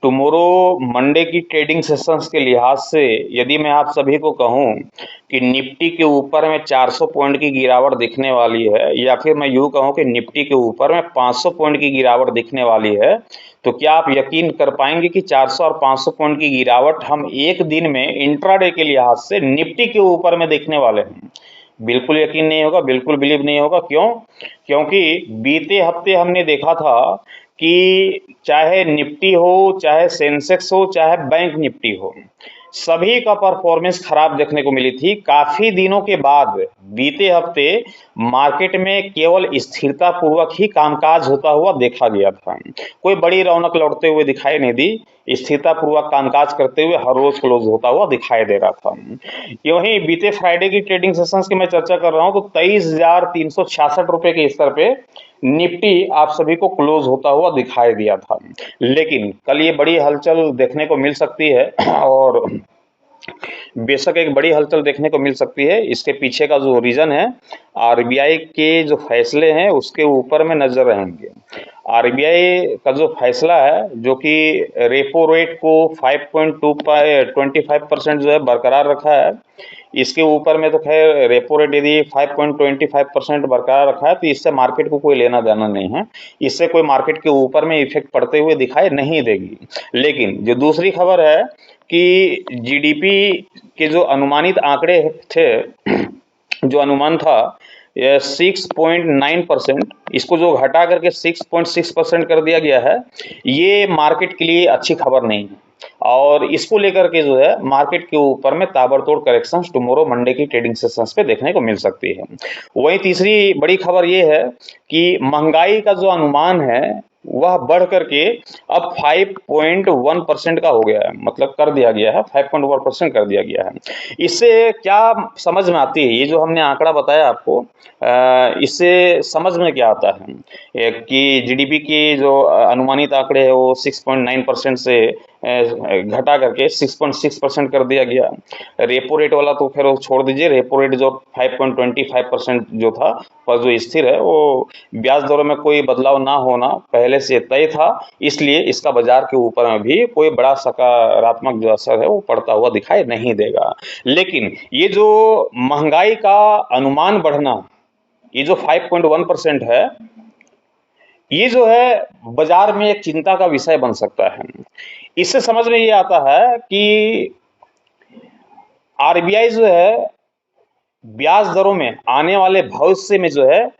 Tomorrow Monday की trading sessions के लिहाज से यदि मैं आप सभी को कहूं कि निफ्टी के ऊपर में 400 पॉइंट की गिरावट दिखने वाली है, या फिर मैं यूं कहूं कि निफ्टी के ऊपर में 500 पॉइंट की गिरावट दिखने वाली है, तो क्या आप यकीन कर पाएंगे कि 400 और 500 पॉइंट की गिरावट हम एक दिन में इंट्राडे के लिहाज से निफ्टी के ऊपर में देखने वाले हैं? बिल्कुल यकीन नहीं होगा, बिल्कुल बिलीव नहीं होगा। क्यों? क्योंकि बीते हफ्ते हमने देखा था कि चाहे निफ्टी हो, चाहे सेंसेक्स हो, चाहे बैंक निफ्टी हो, सभी का परफॉर्मेंस खराब देखने को मिली थी। काफी दिनों के बाद बीते हफ्ते मार्केट में केवल स्थिरता पूर्वक ही कामकाज होता हुआ देखा गया था। कोई बड़ी रौनक लौटते हुए दिखाई नहीं दी, स्थिरता पूर्वक कामकाज करते हुए हर रोज क्लोज होता हुआ दिखाई दे रहा था। यूं ही बीते फ्राइडे की ट्रेडिंग सेशंस की मैं चर्चा कर रहा हूं, तो 23,366 रुपए के स्तर पे निफ्टी आप सभी को क्लोज होता हुआ दिखाई दिया था। लेकिन कल ये बड़ी हलचल देखने को मिल सकती है, और बेशक एक बड़ी हलचल देखने को मिल सकती है। इसके पीछे का जो रीजन है, आरबीआई के जो फैसले हैं उसके ऊपर में नजर रहेंगे। आरबीआई का जो फैसला है, जो कि रेपो रेट को 5.25% जो है बरकरार रखा है, इसके ऊपर में तो खैर रेपो रेट यदि 5.25% बरकरार रखा है तो इससे मार्केट को कोई लेना देना नहीं है, इससे कोई मार्केट के ऊपर में इफेक्ट पड़ते हुए दिखाई नहीं देगी। लेकिन जो दूसरी खबर है कि जीडीपी के जो अनुमानित आंकड़े थे, जो अनुमान था 6.9%, इसको जो घटा करके 6.6% कर दिया गया है, ये मार्केट के लिए अच्छी खबर नहीं है। और इसको लेकर के जो है मार्केट के ऊपर में ताबड़तोड़ करेक्शन टुमारो मंडे की ट्रेडिंग सेशंस पे देखने को मिल सकती है। वहीं तीसरी बड़ी खबर ये है कि महंगाई का जो अनुमान है वह बढ़ करके अब 5.1% का हो गया है, मतलब कर दिया गया है, 5.1% कर दिया गया है। इससे क्या समझ में आती है, ये जो हमने आंकड़ा बताया आपको, इससे समझ में क्या आता है कि जीडीपी की जो अनुमानित आंकड़े है वो 6.9% से घटा करके 6.6% कर दिया गया। रेपो रेट वाला तो फिर छोड़ दीजिए, रेपो रेट जो 5.25% जो था पर जो स्थिर है, वो ब्याज दरों में कोई बदलाव ना होना पहले से तय था, इसलिए इसका बाजार के ऊपर में भी कोई बड़ा सकारात्मक जो असर है वो पड़ता हुआ दिखाई नहीं देगा। लेकिन ये जो महंगाई का अनुमान बढ़ना, ये जो 5.1% है, ये जो है बाजार में एक चिंता का विषय बन सकता है। इससे समझ में ये आता है कि आरबीआई जो है ब्याज दरों में आने वाले भविष्य में जो है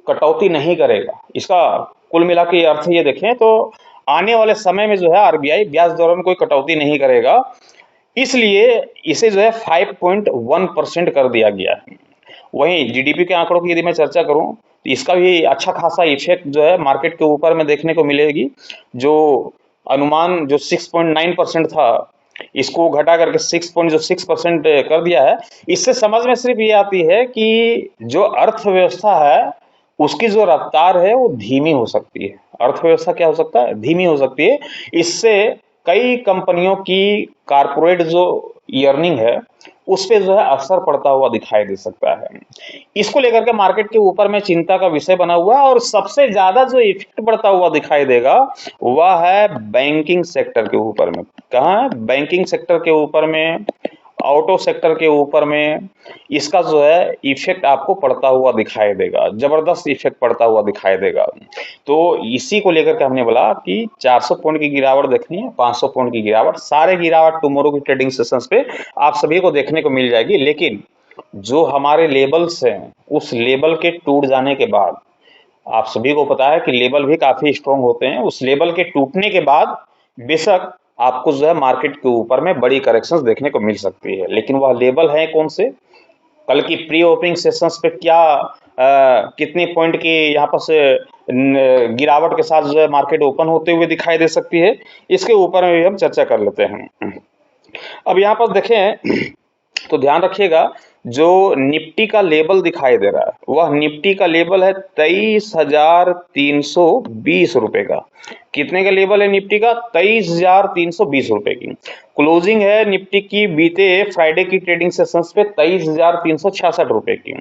कटौती नहीं करेगा। इसका कुल मिला के अर्थ ये देखें तो आने वाले समय में जो है आरबीआई ब्याज दरों में कोई कटौती नहीं करेगा, इसलिए इसे जो है 5.1% कर दिया गया है। वहीं जीडीपी के आंकड़ों की यदि मैं चर्चा करूं तो इसका भी अच्छा खासा इफेक्ट जो है मार्केट के ऊपर में देखने को मिलेगी। जो अनुमान जो 6.9% था, इसको घटा करके 6.6% कर दिया है। इससे समझ में सिर्फ ये आती है कि जो अर्थव्यवस्था है उसकी जो रफ्तार है वो धीमी हो सकती है। अर्थव्यवस्था क्या हो सकता है? धीमी हो सकती है। इससे कई कंपनियों की कारपोरेट जो अर्निंग है उस पे जो है असर पड़ता हुआ दिखाई दे सकता है। इसको लेकर के मार्केट के ऊपर में चिंता का विषय बना हुआ है, और सबसे ज्यादा जो इफेक्ट पड़ता हुआ दिखाई देगा वह है बैंकिंग सेक्टर के ऊपर में। कहाँ? बैंकिंग सेक्टर के ऊपर में, ऑटो सेक्टर के ऊपर में इसका जो है इफेक्ट आपको पड़ता हुआ दिखाई देगा, जबरदस्त इफेक्ट पड़ता हुआ दिखाई देगा। तो इसी को लेकर के हमने बोला कि 400 पॉइंट की गिरावट देखनी है, 500 पॉइंट की गिरावट, सारे गिरावट टुमारो की ट्रेडिंग सेशंस पे आप सभी को देखने को मिल जाएगी। लेकिन जो हमारे लेबल्स हैं उस लेबल के टूट जाने के बाद, आप सभी को पता है कि लेबल भी काफी स्ट्रॉन्ग होते हैं, उस लेबल के टूटने के बाद बेशक आपको जो है मार्केट के ऊपर में बड़ी करेक्शंस देखने को मिल सकती है। लेकिन वह लेबल है कौन से? कल की प्री ओपनिंग सेशंस पे क्या कितनी पॉइंट की यहाँ पर से गिरावट के साथ जो है मार्केट ओपन होते हुए दिखाई दे सकती है, इसके ऊपर में भी हम चर्चा कर लेते हैं। अब यहाँ पर देखें तो ध्यान रखिएगा, जो निफ्टी का लेबल दिखाई दे रहा है वह निफ्टी का लेबल है 23,320 रुपए का। कितने का लेबल है निफ्टी का? 23,320 रुपए की क्लोजिंग है निफ्टी की बीते फ्राइडे की ट्रेडिंग सेशंस पे 23,366 रुपए की।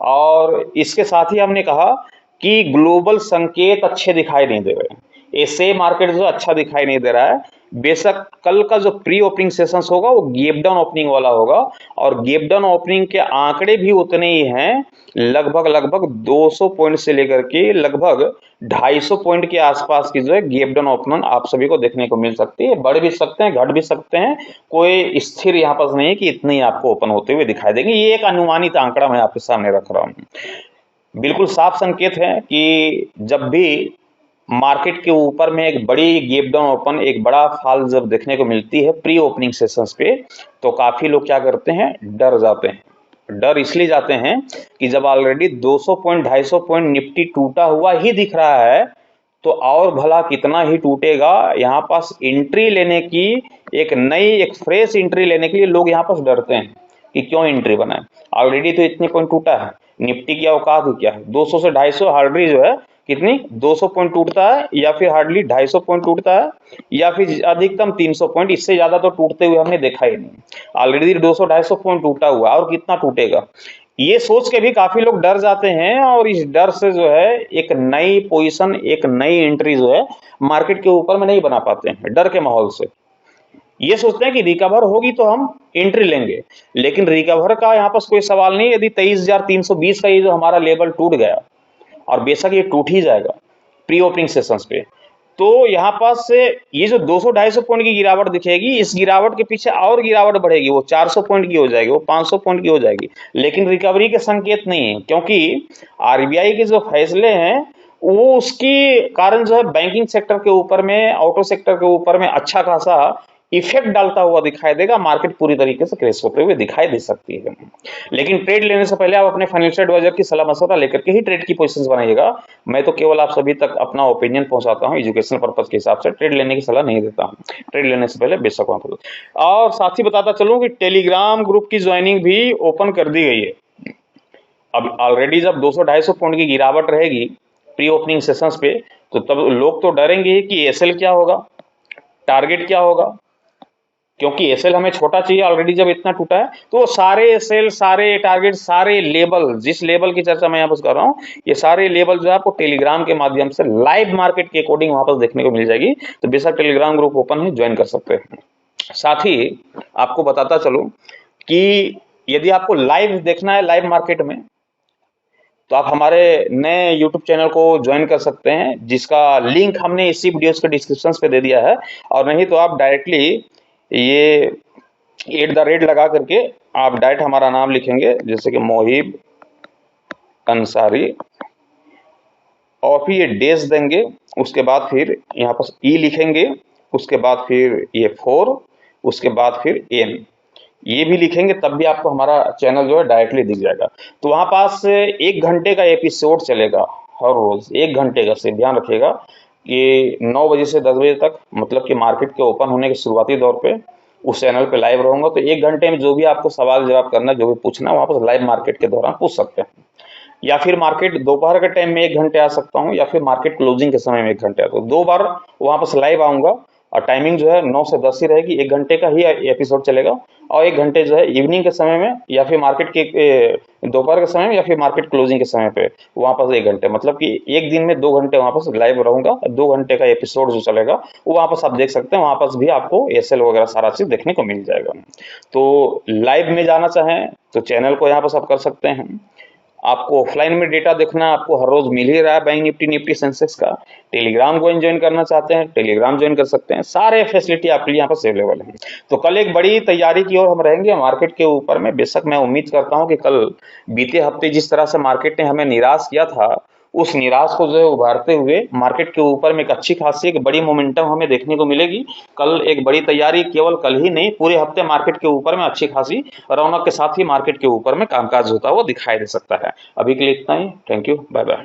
और इसके साथ ही हमने कहा कि ग्लोबल संकेत अच्छे दिखाई नहीं दे रहे। ऐसे मार्केट जो अच्छा दिखाई नहीं दे रहा है। बेशक कल का जो प्री ओपनिंग सेशंस होगा वो गैप डाउन ओपनिंग वाला होगा, और गैप डाउन ओपनिंग के आंकड़े भी उतने ही हैं, लगभग 200 पॉइंट से लेकर के लगभग 250 पॉइंट के आसपास की जो है गैप डाउन ओपनिंग आप सभी को देखने को मिल सकती है। बढ़ भी सकते हैं, घट भी सकते हैं, कोई स्थिर यहाँ पर नहीं है कि इतने ही आपको ओपन होते हुए दिखाई देंगे। ये एक अनुमानित आंकड़ा मैं आपके सामने रख रहा हूँ। बिल्कुल साफ संकेत है कि जब भी मार्केट के ऊपर में एक बड़ी गैप डाउन ओपन, एक बड़ा फॉल जब देखने को मिलती है प्री ओपनिंग सेशंस पे, तो काफी लोग क्या करते हैं, डर जाते हैं। डर इसलिए जाते हैं कि जब ऑलरेडी 200 पॉइंट 250 पॉइंट निफ्टी टूटा हुआ ही दिख रहा है, तो और भला कितना ही टूटेगा। यहाँ पास एंट्री लेने की, एक फ्रेश एंट्री लेने के लिए लोग यहाँ पास डरते हैं कि क्यों एंट्री बनाए, ऑलरेडी तो इतने पॉइंट टूटा है। निफ्टी की औकात ही क्या है, 200 से 250 हार्डली जो है कितनी 200 पॉइंट टूटता है, या फिर हार्डली 250 पॉइंट टूटता है, या फिर अधिकतम 300 पॉइंट, इससे ज्यादा तो टूटते हुए हमने देखा ही नहीं। ऑलरेडी 200-250 पॉइंट टूटा हुआ और कितना टूटेगा, ये सोच के भी काफी लोग डर जाते हैं, और इस डर से जो है एक नई पोजीशन, एक नई एंट्री जो है मार्केट के ऊपर में नहीं बना पाते हैं, डर के माहौल से। ये सोचते हैं कि रिकवर होगी तो हम एंट्री लेंगे, लेकिन रिकवर का यहाँ पर कोई सवाल नहीं। यदि 23,320 का ये जो हमारा लेवल टूट गया, और बेशक ये टूट ही जाएगा प्री ओपनिंग सेशंस पे, तो यहाँ पास से ये जो 200-250 पॉइंट की गिरावट दिखेगी, इस गिरावट के पीछे और गिरावट बढ़ेगी, वो 400 पॉइंट की हो जाएगी, वो 500 पॉइंट की हो जाएगी, लेकिन रिकवरी के संकेत नहीं है, क्योंकि आरबीआई के जो फैसले हैं वो उसकी कारण जो है बैंकिंग सेक्टर के ऊपर में, ऑटो सेक्टर के ऊपर में अच्छा खासा इफेक्ट डालता हुआ दिखाई देगा। मार्केट पूरी तरीके से क्रैश होते हुए दिखाई दे सकती है, लेकिन ट्रेड लेने से पहले आप अपने फाइनेंशियल एडवाइजर की सलाह मशवरा लेकर के ही ट्रेड की पोजीशंस बनाइएगा। मैं तो केवल आप सभी तक अपना ओपिनियन पहुंचाता हूं, एजुकेशनल पर्पज के हिसाब से ट्रेड लेने की सलाह नहीं देता हूं। ट्रेड लेने से पहले बेशक वहां पर। और साथ ही बताता चलूं कि टेलीग्राम ग्रुप की ज्वाइनिंग भी ओपन कर दी गई है। अब ऑलरेडी जब 200-250 पॉइंट की गिरावट रहेगी प्री ओपनिंग सेशंस पे, तो तब लोग तो डरेंगे ही कि एसएल क्या होगा, टारगेट क्या होगा, क्योंकि एसएल हमें छोटा चाहिए ऑलरेडी जब इतना टूटा है। तो सारे एसएल, सारे टारगेट, सारे लेवल, जिस लेवल की चर्चा मैं यहाँ पर कर रहा हूँ, ये सारे लेवल जो है आपको टेलीग्राम के माध्यम से लाइव मार्केट के अकॉर्डिंग वहां पर देखने को मिल जाएगी। तो बेशक टेलीग्राम ग्रुप ओपन है, ज्वाइन कर सकते हैं। साथ ही आपको बताता चलूं कि यदि आपको लाइव देखना है लाइव मार्केट में, तो आप हमारे नए यूट्यूब चैनल को ज्वाइन कर सकते हैं, जिसका लिंक हमने इसी वीडियोस के डिस्क्रिप्शन पे दे दिया है। और नहीं तो आप डायरेक्टली ये @ लगा करके आप डायरेक्ट हमारा नाम लिखेंगे, जैसे कि मोहिब अंसारी, और फिर ये डैश देंगे, उसके बाद फिर यहाँ पर ई लिखेंगे, उसके बाद फिर ये 4, उसके बाद फिर एन, ये भी लिखेंगे, तब भी आपको हमारा चैनल जो है डायरेक्टली दिख जाएगा। तो वहाँ पास 1 घंटे का एपिसोड चलेगा हर रोज, 1 घंटे का। से ध्यान रखिएगा कि 9 बजे से 10 बजे तक, मतलब कि मार्केट के ओपन होने के शुरुआती दौर पे उस चैनल पे लाइव रहूंगा। तो 1 घंटे में जो भी आपको सवाल जवाब करना है, जो भी पूछना है, वहाँ पर लाइव मार्केट के दौरान पूछ सकते हैं। या फिर मार्केट दोपहर के टाइम में 1 घंटे आ सकता हूँ, या फिर मार्केट क्लोजिंग के समय में 1 घंटे। तो 2 बार वहाँ पर लाइव आऊंगा, और टाइमिंग जो है 9 से 10 ही रहेगी। 1 घंटे का ही एपिसोड चलेगा, और 1 घंटे जो है इवनिंग के समय में, या फिर मार्केट के दोपहर के समय में, या फिर मार्केट क्लोजिंग के समय पे वहाँ पर 1 घंटे, मतलब कि एक दिन में 2 घंटे वहाँ पर लाइव रहूंगा। 2 घंटे का एपिसोड जो चलेगा वो वहाँ पर आप देख सकते हैं। वहाँ पर भी आपको एसएल वगैरह सारा चीज देखने को मिल जाएगा। तो लाइव में जाना चाहें तो चैनल को यहाँ पर सब कर सकते हैं। आपको ऑफलाइन में डेटा देखना, आपको हर रोज मिल ही रहा है बैंक निफ्टी सेंसेक्स का। टेलीग्राम को ज्वाइन करना चाहते हैं, टेलीग्राम ज्वाइन कर सकते हैं। सारे फैसिलिटी आपके लिए यहाँ पर अवेलेबल है। तो कल एक बड़ी तैयारी की ओर हम रहेंगे मार्केट के ऊपर में। बेशक मैं उम्मीद करता हूँ कि कल बीते हफ्ते जिस तरह से मार्केट ने हमें निराश किया था, उस निराश को जो है उभारते हुए मार्केट के ऊपर में एक अच्छी खासी एक बड़ी मोमेंटम हमें देखने को मिलेगी। कल एक बड़ी तैयारी, केवल कल ही नहीं, पूरे हफ्ते मार्केट के ऊपर में अच्छी खासी रौनक के साथ ही मार्केट के ऊपर में कामकाज होता हुआ दिखाई दे सकता है। अभी के लिए इतना ही। Thank you, bye bye.